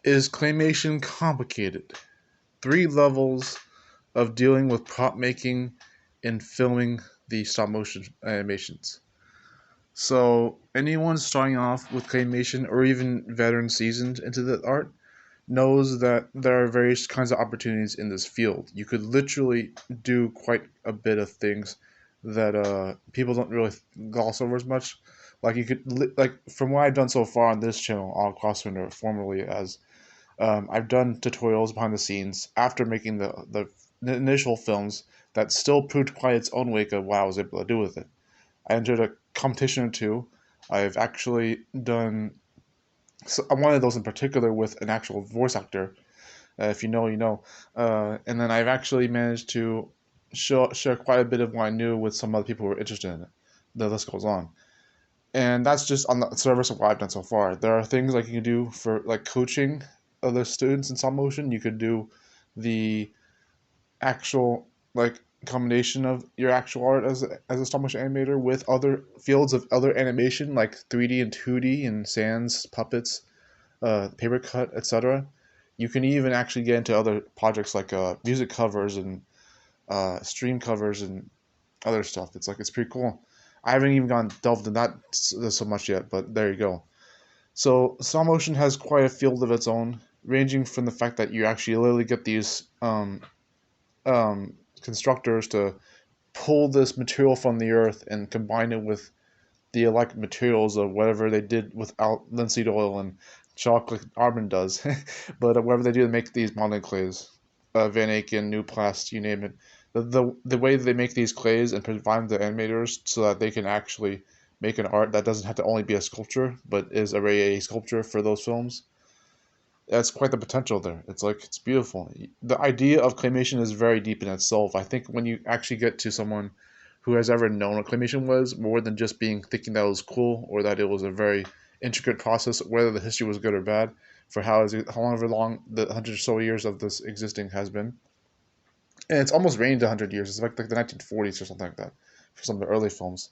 Is claymation complicated? 3 levels of dealing with prop making and filming the stop motion animations. So anyone starting off with claymation or even veteran seasoned into the art knows that there are various kinds of opportunities in this field. You could literally do quite a bit of things that people don't really gloss over as much. Like you could like from what I've done so far on this channel, I'll cross winter formerly as I've done tutorials behind the scenes after making the initial films that still proved quite its own wake of what I was able to do with it. I entered a competition or two. I've actually done one of those in particular with an actual voice actor. If you know, you know. And then I've actually managed to share quite a bit of what I knew with some other people who were interested in it. The list goes on. And that's just on the surface of what I've done so far. There are things like you can do for like coaching other students in stop motion. You could do the actual like combination of your actual art as a stop motion animator with other fields of other animation like 3D and 2D and sans, puppets, paper cut, etc. You can even actually get into other projects like music covers and stream covers and other stuff. It's pretty cool. I haven't even gone delved in that so much yet, but there you go. So stop motion has quite a field of its own, ranging from the fact that you actually literally get these constructors to pull this material from the earth and combine it with the electric materials of whatever they did without linseed oil and chocolate Arbin does, but whatever they do to make these modeling clays, Van Aken, Nuplast, you name it. The way they make these clays and provide the animators so that they can actually make an art that doesn't have to only be a sculpture, but is already a sculpture for those films. That's quite the potential there. It's beautiful. The idea of claymation is very deep in itself. I think when you actually get to someone who has ever known what claymation was, more than just thinking that it was cool or that it was a very intricate process, whether the history was good or bad, for however long the 100 or so years of this existing has been. And it's almost reigned 100 years. It's like the 1940s or something like that for some of the early films,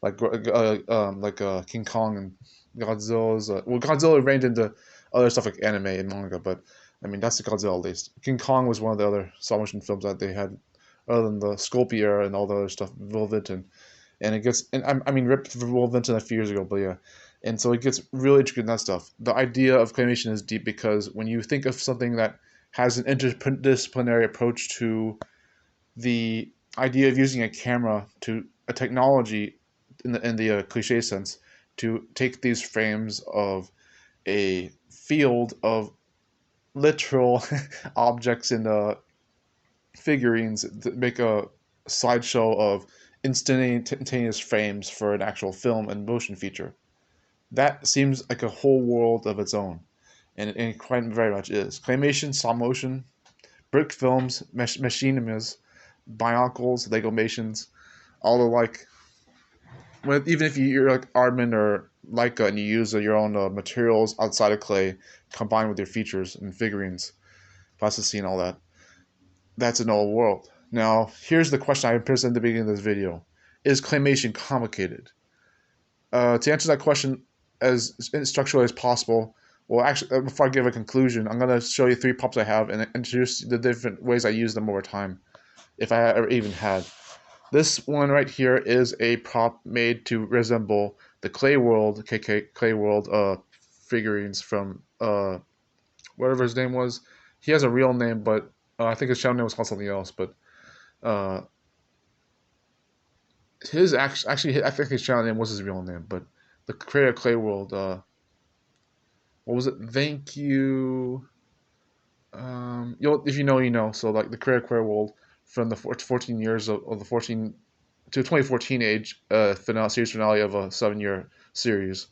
like King Kong and Godzilla's. Well, Godzilla reigned into other stuff like anime and manga, but I mean that's the Godzilla at least. King Kong was one of the other stop motion films that they had, other than the Sculpey era and all the other stuff, Will Vinton. And it gets, and I mean, ripped for Will Vinton a few years ago, but yeah. And so it gets really intricate in that stuff. The idea of claymation is deep because when you think of something that has an interdisciplinary approach to the idea of using a camera to a technology in the cliche sense to take these frames of a field of literal objects in the figurines to make a slideshow of instantaneous frames for an actual film and motion feature. That seems like a whole world of its own, and it quite very much is. Claymation, stop motion, brick films, machinimas, Bionicles, Legomations, all the like. Even if you're like Aardman or Leica and you use your own materials outside of clay, combined with your features and figurines, plasticine, all that, that's an old world. Now, here's the question I posed at the beginning of this video: is claymation complicated? To answer that question as structurally as possible, well, actually, before I give a conclusion, I'm going to show you 3 props I have and introduce the different ways I use them over time, if I ever even had. This one right here is a prop made to resemble the Clay World, Clay World figurines from whatever his name was. He has a real name, but I think his channel name was called something else. But uh, I think his channel name was his real name. But the creator of Clay World, what was it? Thank you. If you know, you know. So like the creator of Clay World from the 14 years of the 14 to 2014 age series finale of a 7-year series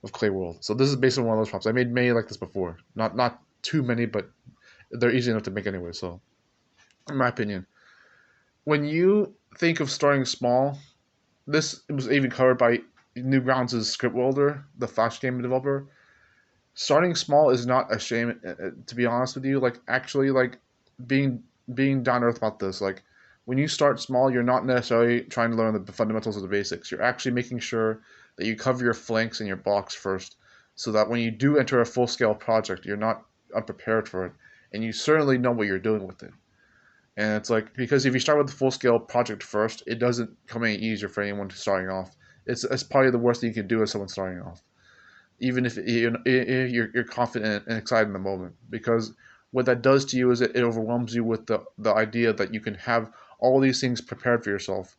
of Clay World. So this is based on one of those props. I made many like this before. Not too many, but they're easy enough to make anyway. So, in my opinion, when you think of starting small, this was even covered by Newgrounds' script welder, the Flash game developer. Starting small is not a shame, to be honest with you. Like actually, like being down to earth about this. Like when you start small, you're not necessarily trying to learn the fundamentals of the basics. You're actually making sure that you cover your flanks and your blocks first, so that when you do enter a full scale project, you're not unprepared for it, and you certainly know what you're doing with it. And it's like, because if you start with the full scale project first, it doesn't come any easier for anyone starting off. It's probably the worst thing you can do as someone starting off, even if you're confident and excited in the moment, because what that does to you is it overwhelms you with the idea that you can have all these things prepared for yourself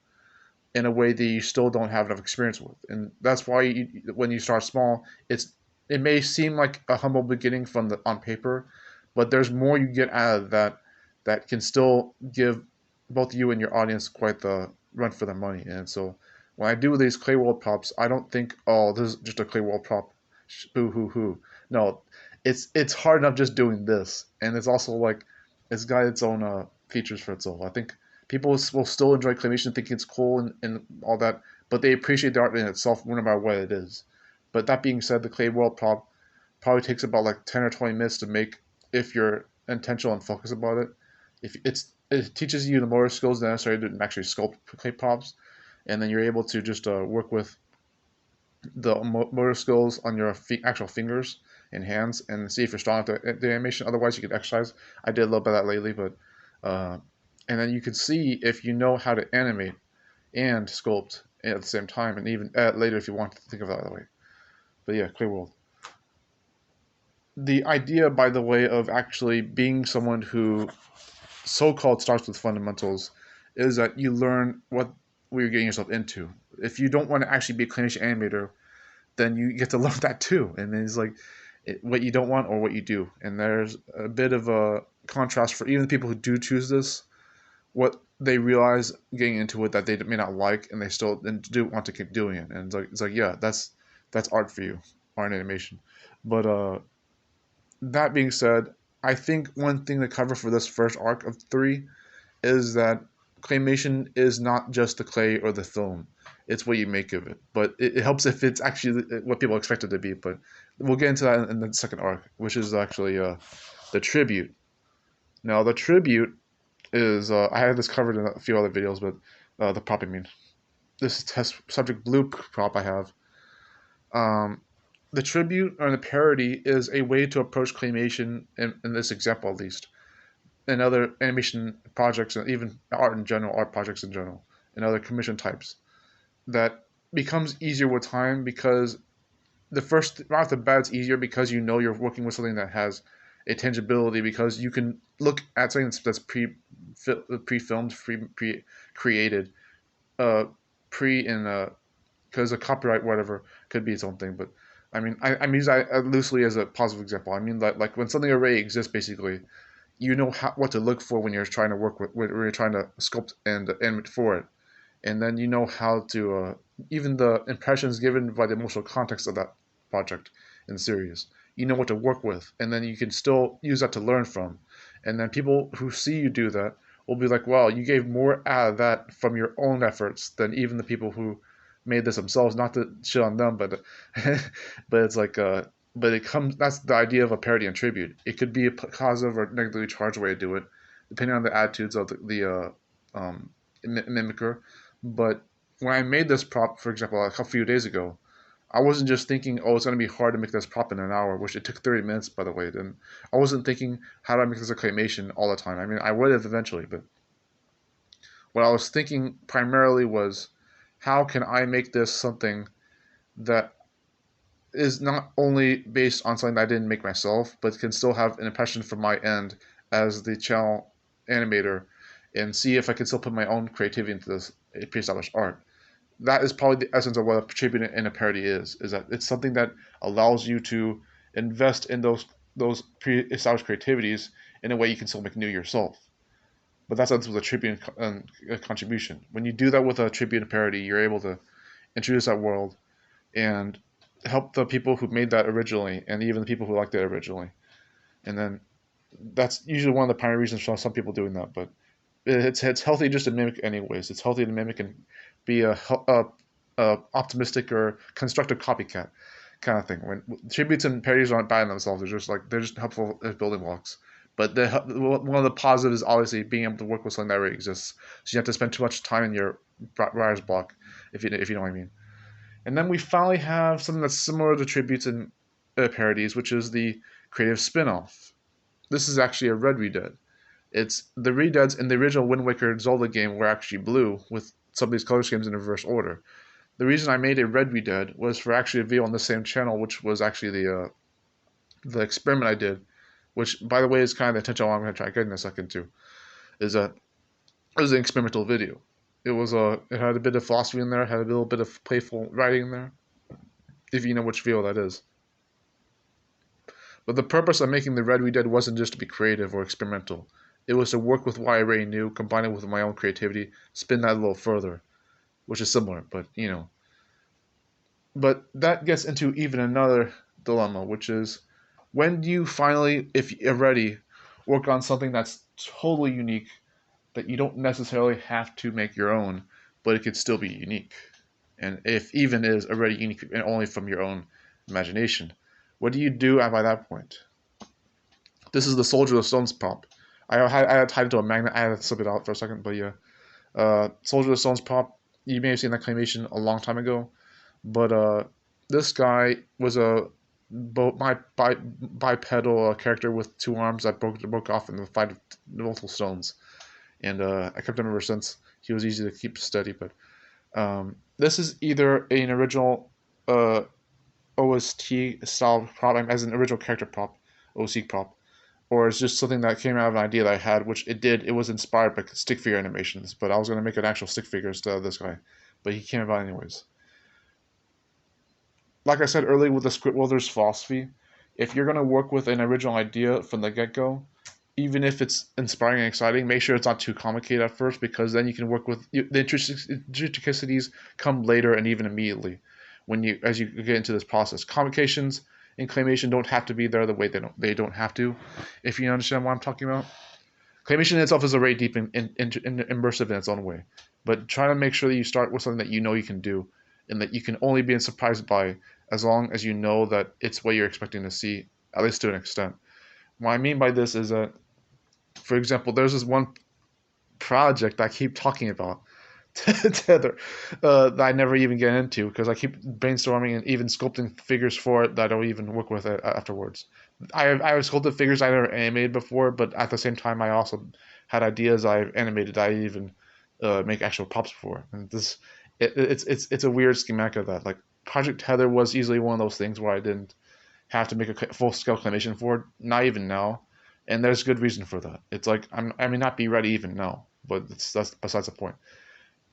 in a way that you still don't have enough experience with. And that's why when you start small, it may seem like a humble beginning from the on paper, but there's more you get out of that that can still give both you and your audience quite the run for their money. And so when I do these clay world props, I don't think, oh, this is just a clay world prop, boo hoo hoo. No, it's hard enough just doing this, and it's also like it's got its own features for itself. I think people will still enjoy claymation, thinking it's cool and all that, but they appreciate the art in itself no matter what it is. But that being said, the clay world probably takes about like 10 or 20 minutes to make if you're intentional and focused about it. If it teaches you the motor skills necessary to actually sculpt clay props, and then you're able to just work with the motor skills on your actual fingers and hands and see if you're strong at the animation. Otherwise, you could exercise. I did a little bit of that lately, but and then you can see if you know how to animate and sculpt at the same time, and even later if you want to think of it that way. But yeah, Clay World. The idea, by the way, of actually being someone who so-called starts with fundamentals is that you learn what you're getting yourself into. If you don't want to actually be a claymation animator, then you get to learn that too. And it's like what you don't want or what you do. And there's a bit of a contrast for even the people who do choose this, what they realize getting into it that they may not like, and they still do want to keep doing it. And it's like yeah, that's art for you, art and animation. But that being said, I think one thing to cover for this first arc of 3 is that claymation is not just the clay or the film. It's what you make of it. But it helps if it's actually what people expect it to be. But we'll get into that in the second arc, which is actually the tribute. Now, the tribute is, I had this covered in a few other videos, but the prop, I mean. This test subject blue prop I have. The tribute or the parody is a way to approach claymation, in this example at least, and other animation projects, and even art in general, art projects in general, and other commission types, that becomes easier with time because the first right off the bat it's easier because you know you're working with something that has a tangibility, because you can look at something that's pre-filmed, pre created, uh, pre in because a copyright whatever could be its own thing, but I mean I use that loosely as a positive example. I mean that like when something already exists, basically you know what to look for when you're trying to work with when you're trying to sculpt and animate for it, and then you know how to even the impressions given by the emotional context of that project and series, you know what to work with, and then you can still use that to learn from, and then people who see you do that will be like, wow, you gave more out of that from your own efforts than even the people who made this themselves. Not to shit on them, but but it's like but it comes, that's the idea of a parody and tribute. It could be a positive or negatively charged way to do it, depending on the attitudes of the mimicker. But when I made this prop, for example, a few days ago, I wasn't just thinking, oh, it's going to be hard to make this prop in an hour, which it took 30 minutes, by the way. And I wasn't thinking, how do I make this a claymation all the time? I mean, I would have eventually, but what I was thinking primarily was, how can I make this something that is not only based on something that I didn't make myself, but can still have an impression from my end as the channel animator, and see if I can still put my own creativity into this pre-established art. That is probably the essence of what a tribute and a parody is that it's something that allows you to invest in those pre-established creativities in a way you can still make new yourself. But that's with a tribute and a contribution. When you do that with a tribute and parody, you're able to introduce that world and help the people who made that originally, and even the people who liked it originally. And then that's usually one of the primary reasons for some people doing that. But it's healthy just to mimic anyways. It's healthy to mimic and be a optimistic or constructive copycat kind of thing. When tributes and parodies aren't bad in themselves, they're just helpful as building blocks. But one of the positives is obviously being able to work with something that already exists. So you have to spend too much time in your writer's block, if you know what I mean. And then we finally have something that's similar to tributes and parodies, which is the creative spin-off. This is actually a red redead. It's the redeads in the original Wind Waker Zelda game were actually blue, with some of these color schemes in reverse order. The reason I made a red redead was for actually a video on the same channel, which was actually the experiment I did, which by the way is kind of the intention I'm going to try to get in a second too. Is that it was an experimental video. It had a bit of philosophy in there, had a little bit of playful writing in there, if you know which video that is. But the purpose of making the red redead wasn't just to be creative or experimental. It was to work with what I already knew, combine it with my own creativity, spin that a little further, which is similar, but you know. But that gets into even another dilemma, which is when do you finally, if you're ready, work on something that's totally unique that you don't necessarily have to make your own, but it could still be unique. And if even is already unique and only from your own imagination, what do you do by that point? This is the Soldier of the Stones prop. I had tied it to a magnet. I had to slip it out for a second, but yeah. Soldier of the Stones prop. You may have seen that claymation a long time ago, but this guy was a bipedal character with two arms that broke off in the fight of multiple stones, and I kept him ever since. He was easy to keep steady, but this is either an original OST style prop, as an original character prop, OC prop, or it's just something that came out of an idea that I had, which it did. It was inspired by stick figure animations, but I was going to make an actual stick figure instead of this guy, but he came about anyways. Like I said earlier with the script builder's philosophy, if you're going to work with an original idea from the get-go, even if it's inspiring and exciting, make sure it's not too complicated at first, because then you can work with the intricacies come later and even immediately as you get into this process. Complications in claymation don't have to be there the way they don't have to, if you understand what I'm talking about. Claymation itself is already deep and immersive in its own way, but try to make sure that you start with something that you know you can do and that you can only be surprised by, as long as you know that it's what you're expecting to see, at least to an extent. What I mean by this is that, for example, there's this one project I keep talking about, Tether, that I never even get into because I keep brainstorming and even sculpting figures for it that I don't even work with it afterwards. I have sculpted figures I never animated before, but at the same time I also had ideas I've animated that I even make actual props for. And it's a weird schematic of that. Like Project Tether was easily one of those things where I didn't have to make a full scale claymation for it, not even now, and there's good reason for that. It's like I may not be ready even now, but that's besides the point.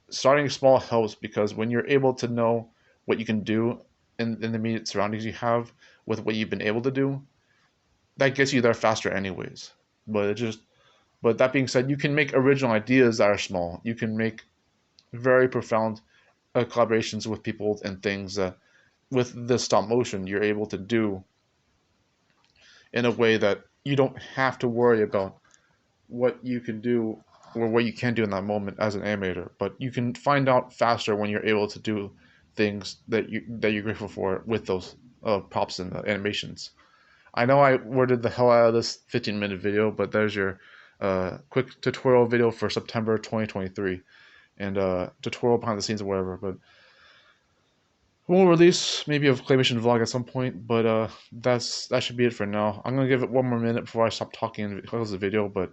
Starting small helps, because when you're able to know what you can do in the immediate surroundings you have with what you've been able to do, that gets you there faster anyways. But that being said, you can make original ideas that are small. You can make very profound collaborations with people and things that with the stop motion you're able to do in a way that you don't have to worry about what you can do or what you can do in that moment as an animator, but you can find out faster when you're able to do things that you're grateful for with those props and animations. I know I worded the hell out of this 15-minute video, but there's your quick tutorial video for September 2023, and tutorial behind the scenes or whatever. But we'll release maybe a claymation vlog at some point, but that should be it for now. I'm gonna give it one more minute before I stop talking and close the video. But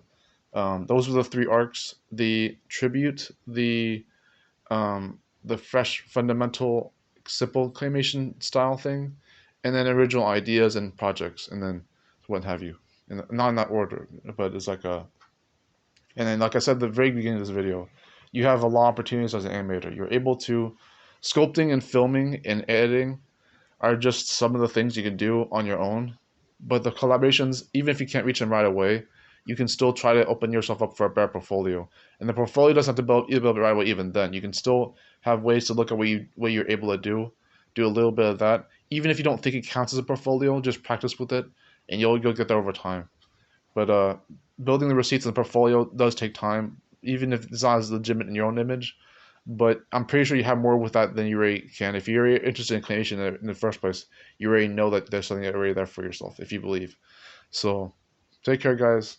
those were the three arcs: the tribute, the fresh, fundamental, simple claymation style thing, and then original ideas and projects, and then what have you. And not in that order, but it's like a. And then, like I said at the very beginning of this video, you have a lot of opportunities as an animator. You're able to sculpting and filming and editing are just some of the things you can do on your own. But the collaborations, even if you can't reach them right away, you can still try to open yourself up for a better portfolio. And the portfolio doesn't have to build it right away even then. You can still have ways to look at what you're able to do a little bit of that. Even if you don't think it counts as a portfolio, just practice with it, and you'll get there over time. But building the receipts in the portfolio does take time, even if it's not as legitimate in your own image. But I'm pretty sure you have more with that than you already can. If you're interested in claymation in the first place, you already know that there's something already there for yourself, if you believe. So, take care, guys.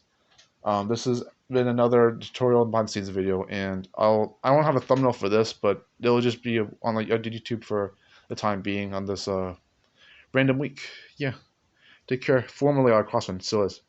This has been another tutorial behind the scenes video, and I won't have a thumbnail for this, but it'll just be on like YouTube for the time being on this random week. Yeah, take care. Formerly our Crossman, still is.